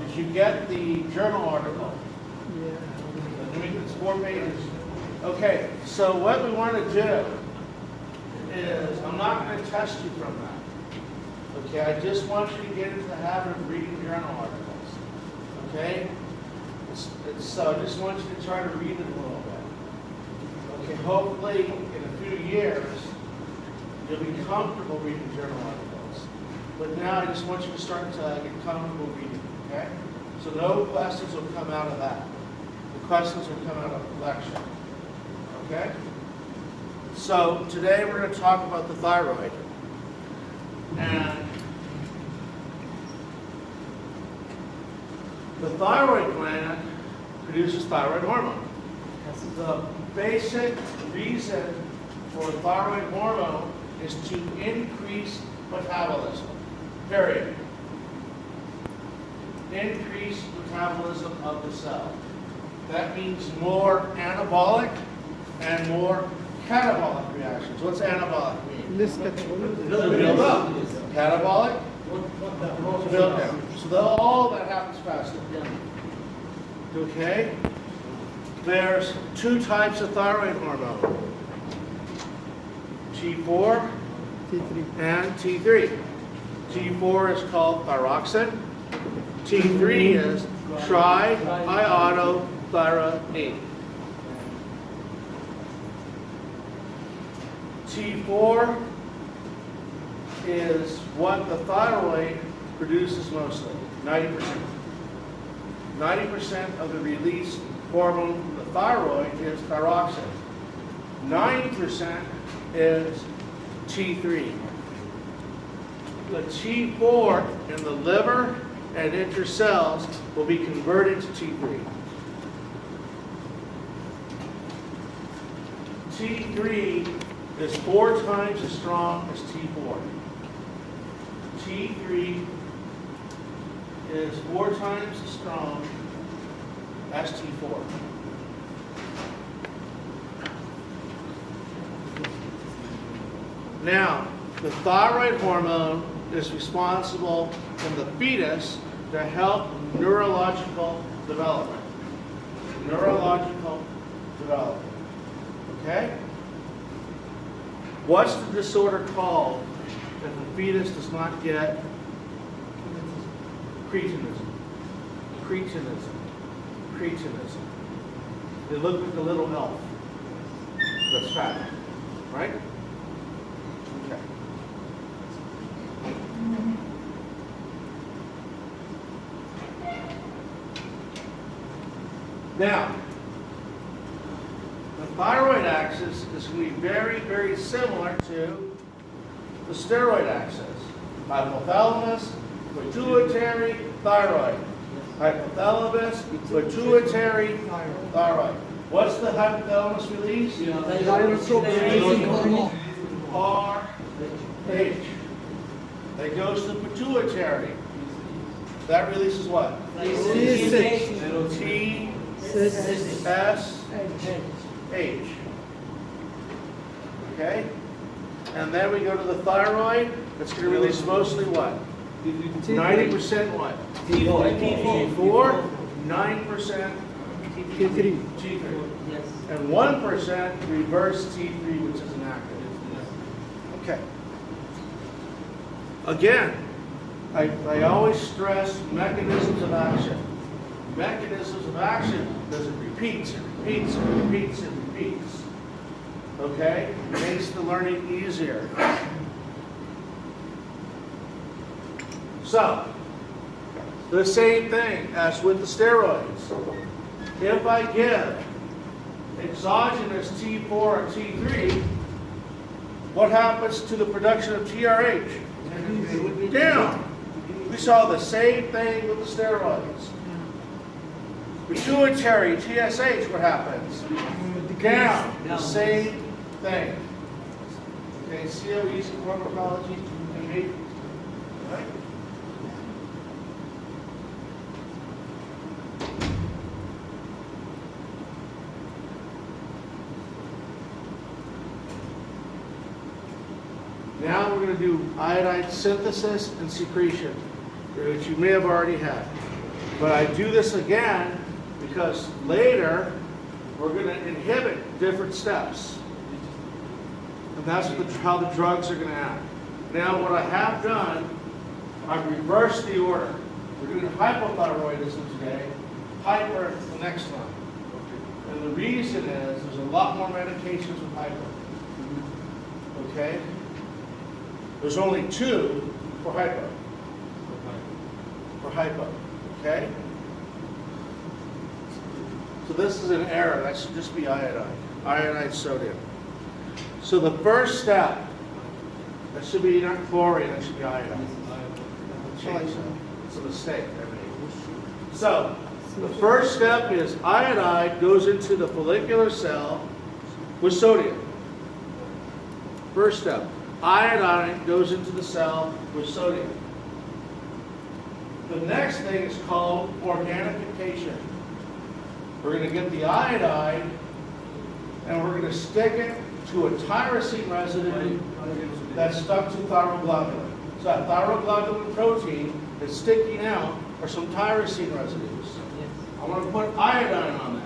Did you get the journal article? Yeah. It's 4 pages. Okay, so what we want to do is, I'm not going to test you from that. Okay, I just want you to get into the habit of reading journal articles. Okay? So I just want you to try to read them a little bit. Okay, hopefully in a few years, you'll be comfortable reading journal articles. But now I just want you to start to get comfortable reading, okay? So no questions will come out of that. The questions will come out of the lecture, okay? So today we're going to talk about the thyroid. And the thyroid gland produces thyroid hormone. The basic reason for thyroid hormone is to increase metabolism, period. Increase metabolism of the cell. That means more anabolic and more catabolic reactions. What's anabolic mean? Less To build up. Catabolic? To build down. So all that happens faster. Okay? There's 2 types of thyroid hormone. T4 T3. and T3. T4 is called thyroxine. T3 is triiodothyronine. T4 is what the thyroid produces mostly, 90%. 90% of the released hormone from the thyroid is thyroxine. 9% is T3. The T4 in the liver and in your cells will be converted to T3. T3 is 4 times as strong as T4. T3 is 4 times as strong as T4. Now, the thyroid hormone is responsible in the fetus to help neurological development. Neurological development. Okay? What's the disorder called if the fetus does not get cretinism? Cretinism. Cretinism. They look like a little elf that's fat, right? Okay. Now, the thyroid axis is going to be very, very similar to the steroid axis. Hypothalamus, pituitary, thyroid. Hypothalamus, pituitary, thyroid. What's the hypothalamus release? RH. That goes to the pituitary. That releases what? TSH. Okay? And then we go to the thyroid. It's going to release mostly what? 90% what? T4, 9% T3. T3. And 1% reverse T3, which is inactive. Okay. Again, I always stress mechanisms of action. Mechanisms of action because it repeats, it repeats, it repeats, it repeats. Okay? It makes the learning easier. So, the same thing as with the steroids. If I give exogenous T4 or T3, what happens to the production of TRH? Down. We saw the same thing with the steroids. Pituitary, TSH, what happens? Down. The same thing. Okay, see how easy pharmacology can be? Right? Now we're going to do iodine synthesis and secretion, which you may have already had. But I do this again because later we're going to inhibit different steps. And that's how the drugs are going to act. Now what I have done, I've reversed the order. We're doing hypothyroidism today, hyper the next one. And the reason is there's a lot more medications with hyper. Okay? There's only 2 for hypo. For hypo. Okay? So this is an error. That should just be iodine. Iodine sodium. So the first step, that should be not chlorine, that should be iodine. Change that. It's a mistake I made. So the first step is iodide goes into the follicular cell with sodium. First step. Iodine goes into the cell with sodium. The next thing is called organification. We're going to get the iodine and we're going to stick it to a tyrosine residue that's stuck to thyroglobulin. So that thyroglobulin protein that's sticking out are some tyrosine residues. I want to put iodine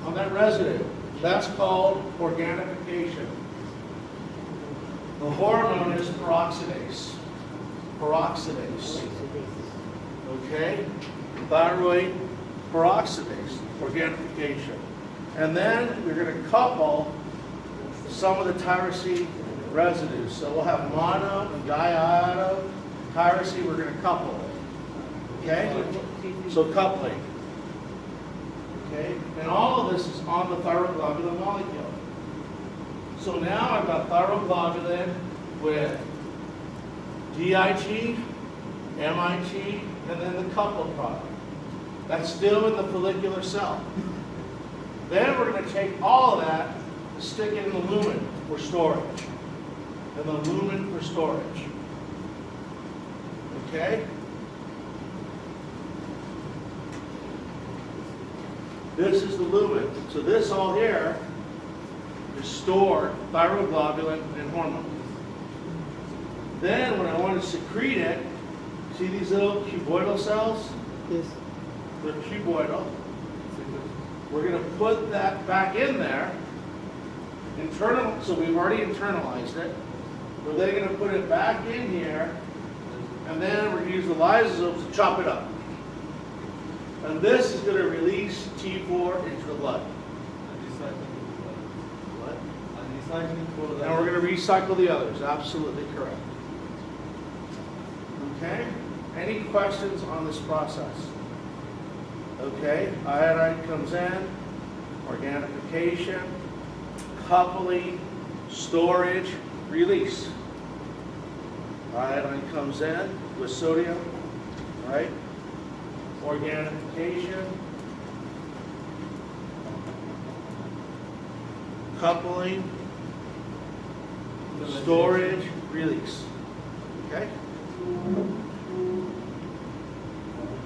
on that residue. That's called organification. The hormone is peroxidase. Peroxidase. Okay? Thyroid peroxidase, organification. And then we're going to couple some of the tyrosine residues. So we'll have mono and diiodo tyrosine, we're going to couple it. Okay? So coupling. Okay? And all of this is on the thyroglobulin molecule. So now I've got thyroglobulin with DIG, MIG, and then the coupled product. That's still in the follicular cell. Then we're going to take all of that and stick it in the lumen for storage. And the lumen for storage. Okay? This is the lumen. So this all here is stored thyroglobulin and hormone. Then when I want to secrete it, see these little cuboidal cells? Yes. They're cuboidal. We're going to put that back in there. Internal, so we've already internalized it. We're then going to put it back in here, and then we're going to use the lysosomes to chop it up. And this is going to release T4 into the blood. What? And we're going to recycle the others. Absolutely correct. Okay? Any questions on this process? Okay, iodine comes in, organification, coupling, storage, release. Iodine comes in with sodium, right? Organification, coupling, storage, release. Okay?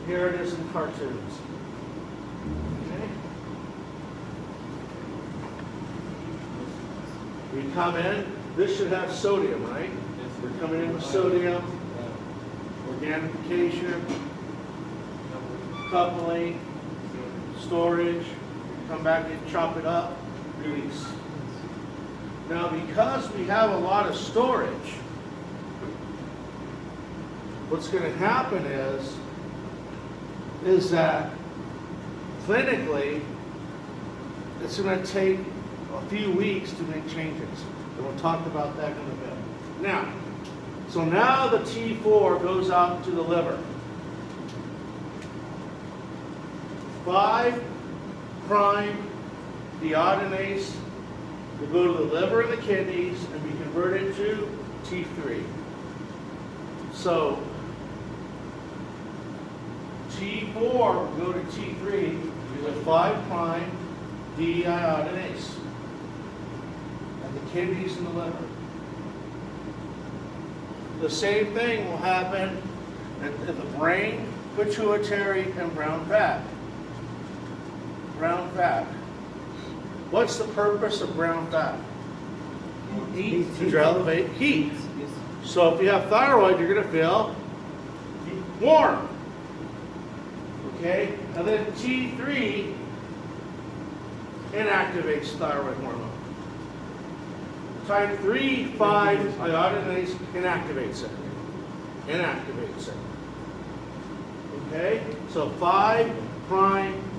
Here it is in cartoons. Okay? We come in, this should have sodium, right? We're coming in with sodium, organification, coupling, storage, come back and chop it up, release. Now because we have a lot of storage, what's going to happen is that clinically, it's going to take a few weeks to make changes. And we'll talk about that in a bit. Now, so now the T4 goes out to the liver. 5' deiodinase will go to the liver and the kidneys and be converted to T3. So T4 will go to T3 with 5' deiodinase and the kidneys and the liver. The same thing will happen in the brain, pituitary, and brown fat. Brown fat. What's the purpose of brown fat? Heat. To elevate heat. So if you have thyroid, you're going to feel warm. Okay? And then T3 inactivates thyroid hormone. Type 3, 5 iodinase inactivates it. Inactivates it. Okay? So 5'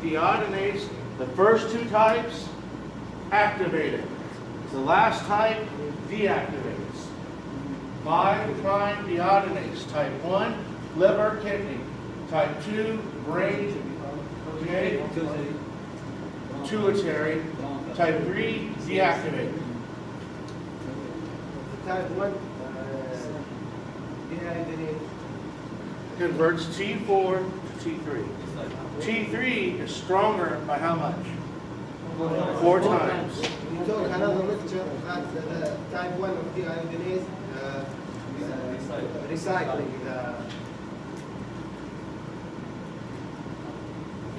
deiodinase, the first two types, activated. The last type, deactivates. 5' deiodinase, type 1, liver, kidney. Type 2, brain, okay? Pituitary. Type 3, deactivated. Type 1, dehydrogenase. Converts T4 to T3. T3 is stronger by how much? 4 times. We took another lecture at type 1 of dehydrogenase, recycling.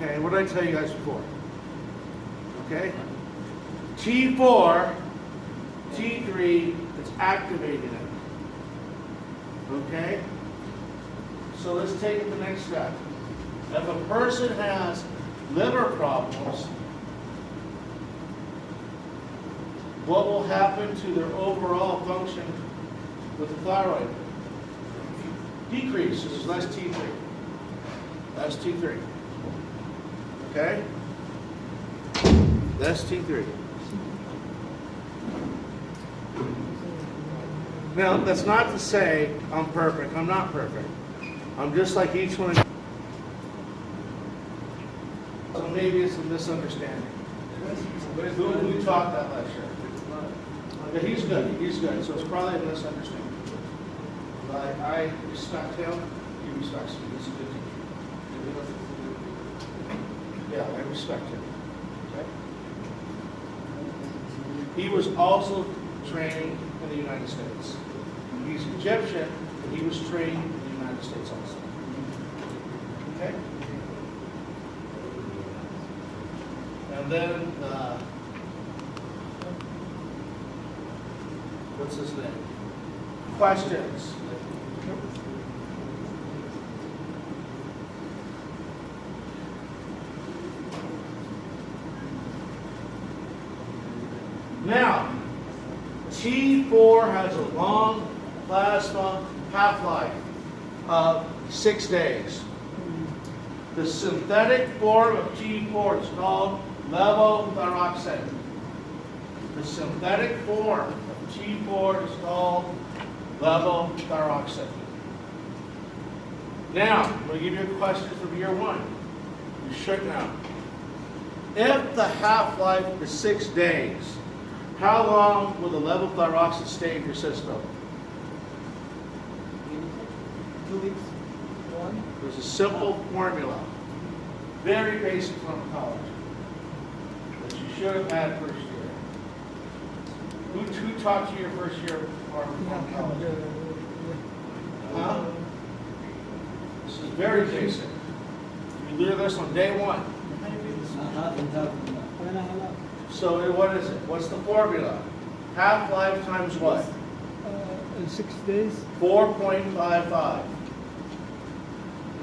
Okay, what did I tell you guys before? Okay? T4, T3 is activating it. Okay? So let's take it the next step. If a person has liver problems, what will happen to their overall function with the thyroid? Decreases, less T3. That's T3. Okay? That's T3. Now, that's not to say I'm perfect. I'm not perfect. I'm just like each one. So maybe it's a misunderstanding. Who taught that lecture? But he's good. He's good. So it's probably a misunderstanding. But I respect him. He respects me. He's a good teacher. Yeah, I respect him. Okay? He was also trained in the United States. He's Egyptian, but he was trained in the United States also. Okay? And then, what's his name? Questions? Now, T4 has a long plasma half-life of 6 days. The synthetic form of T4 is called levothyroxine. The synthetic form of T4 is called levothyroxine. Now, I'm going to give you a question from year 1. You should know. If the half-life is 6 days, how long will the levothyroxine stay in your system? 2 weeks. 1. There's a simple formula, very basic pharmacology, that you should have had first year. Who taught you your first year of pharmacology? Huh? This is very basic. You learn this on day 1. So what is it? What's the formula? Half-life times what? 6 days. 4.55.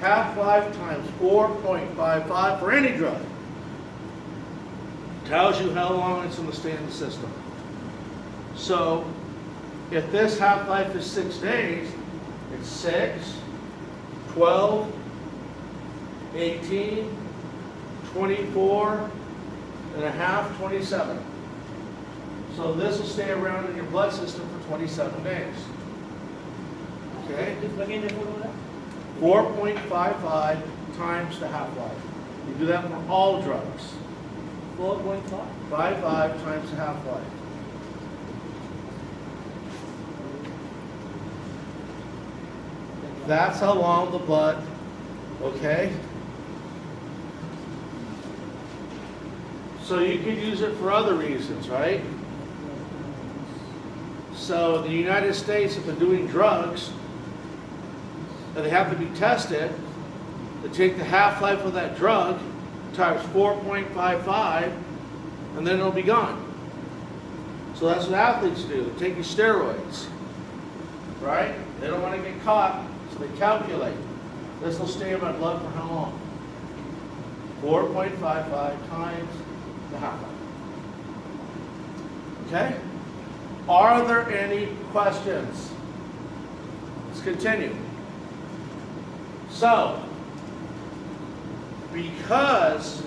Half-life times 4.55 for any drug tells you how long it's going to stay in the system. So if this half-life is 6 days, it's 6, 12, 18, 24 and a half, 27. So this will stay around in your blood system for 27 days. Okay? 4.55 times the half-life. You do that for all drugs. 4.5. 55 times the half-life. That's how long the blood, okay? So you could use it for other reasons, right? So in the United States, if they're doing drugs, and they have to be tested, they take the half-life of that drug times 4.55, and then it'll be gone. So that's what athletes do. They take your steroids, right? They don't want to get caught, so they calculate. This will stay in my blood for how long? 4.55 times the half-life. Okay? Are there any questions? Let's continue. So, because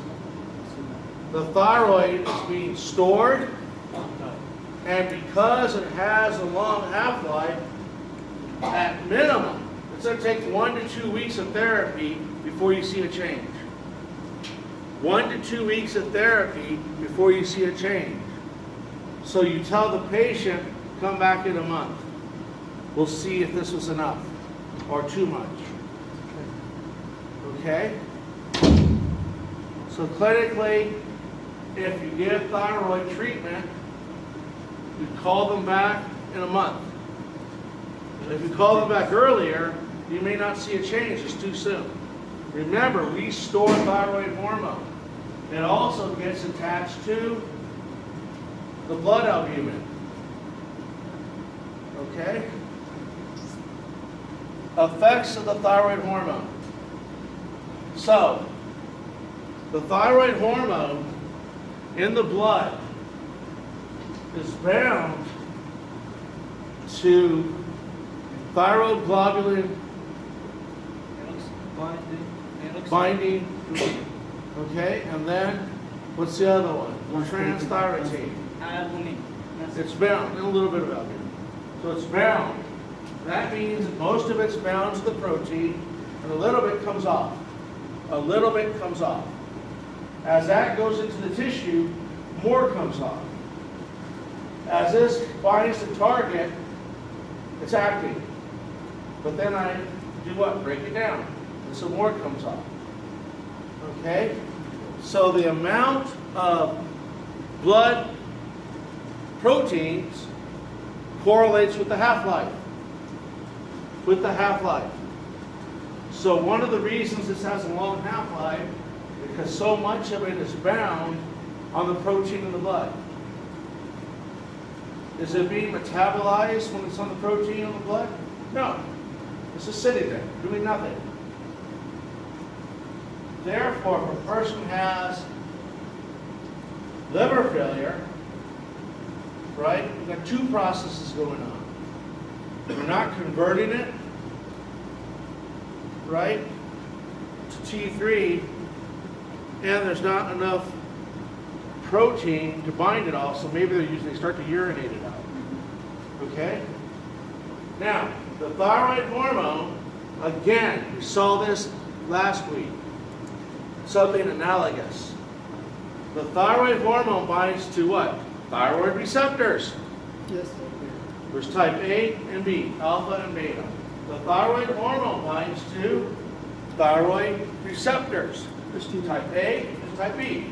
the thyroid is being stored, and because it has a long half-life, at minimum, it's going to take 1 to 2 weeks of therapy before you see a change. 1 to 2 weeks of therapy before you see a change. So you tell the patient, come back in a month. We'll see if this was enough or too much. Okay? So clinically, if you give thyroid treatment, you call them back in a month. If you call them back earlier, you may not see a change. It's too soon. Remember, we store thyroid hormone. It also gets attached to the blood albumin. Okay? Effects of the thyroid hormone. So, the thyroid hormone in the blood is bound to thyroid globulin binding. Okay, and then what's the other one? Transthyretin. It's bound, and a little bit of albumin. So it's bound. That means that most of it's bound to the protein, and a little bit comes off. A little bit comes off. As that goes into the tissue, more comes off. As this binds the target, it's acting. But then I do what? Break it down. And some more comes off. Okay? So the amount of blood proteins correlates with the half-life. With the half-life. So one of the reasons this has a long half-life is because so much of it is bound on the protein in the blood. Is it being metabolized when it's on the protein in the blood? No. It's just sitting there, doing nothing. Therefore, if a person has liver failure, right, we've got two processes going on. We're not converting it, right, to T3, and there's not enough protein to bind it all, so maybe they start to urinate it out. Okay? Now, the thyroid hormone, again, we saw this last week, something analogous. The thyroid hormone binds to what? Thyroid receptors. Yes. There's type A and B, alpha and beta. The thyroid hormone binds to thyroid receptors. There's type A and type B.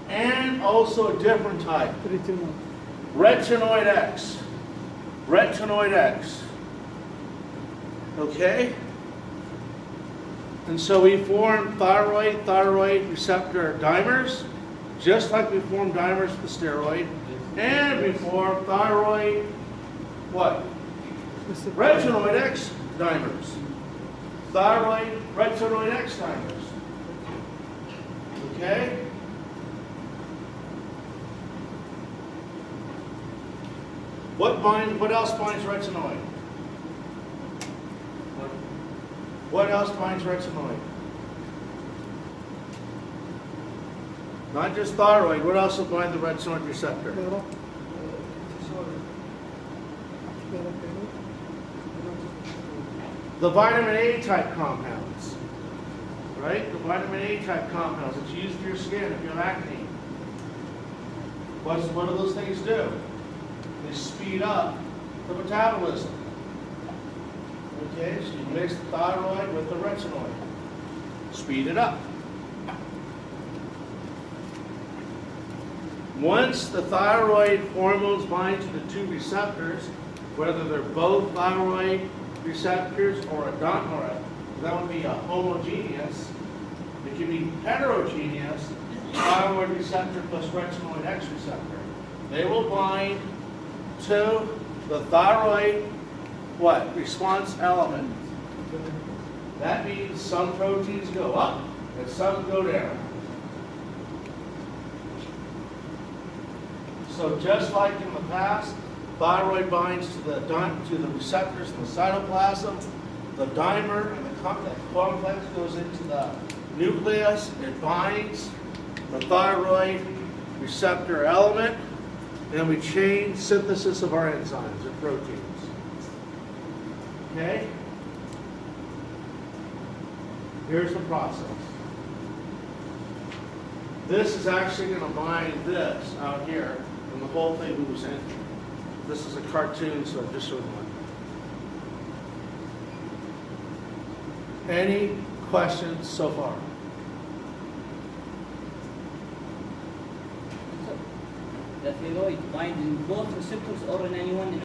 And also a different type. Retinoid X. Retinoid X. Okay? And so we form thyroid receptor dimers, just like we form dimers with steroid. And we form thyroid, what? Retinoid X dimers. Thyroid retinoid X dimers. Okay? What else binds retinoid? What else binds retinoid? Not just thyroid, what else will bind the retinoid receptor? The vitamin A type compounds, right? The vitamin A type compounds that's used for your skin if you have acne. What do those things do? They speed up the metabolism. Okay, so you mix the thyroid with the retinoid. Speed it up. Once the thyroid hormones bind to the two receptors, whether they're both thyroid receptors or that would be a homogeneous, it can be heterogeneous, thyroid receptor plus retinoid X receptor. They will bind to the thyroid, what? Response element. That means some proteins go up, and some go down. So just like in the past, thyroid binds to the receptors in the cytoplasm. The dimer and the complex goes into the nucleus. It binds the thyroid receptor element, and we change synthesis of our enzymes and proteins. Okay? Here's the process. This is actually going to bind this out here, and the whole thing moves in. This is a cartoon, so I just showed one. Any questions so far? The thyroid binds in both receptors or in any one?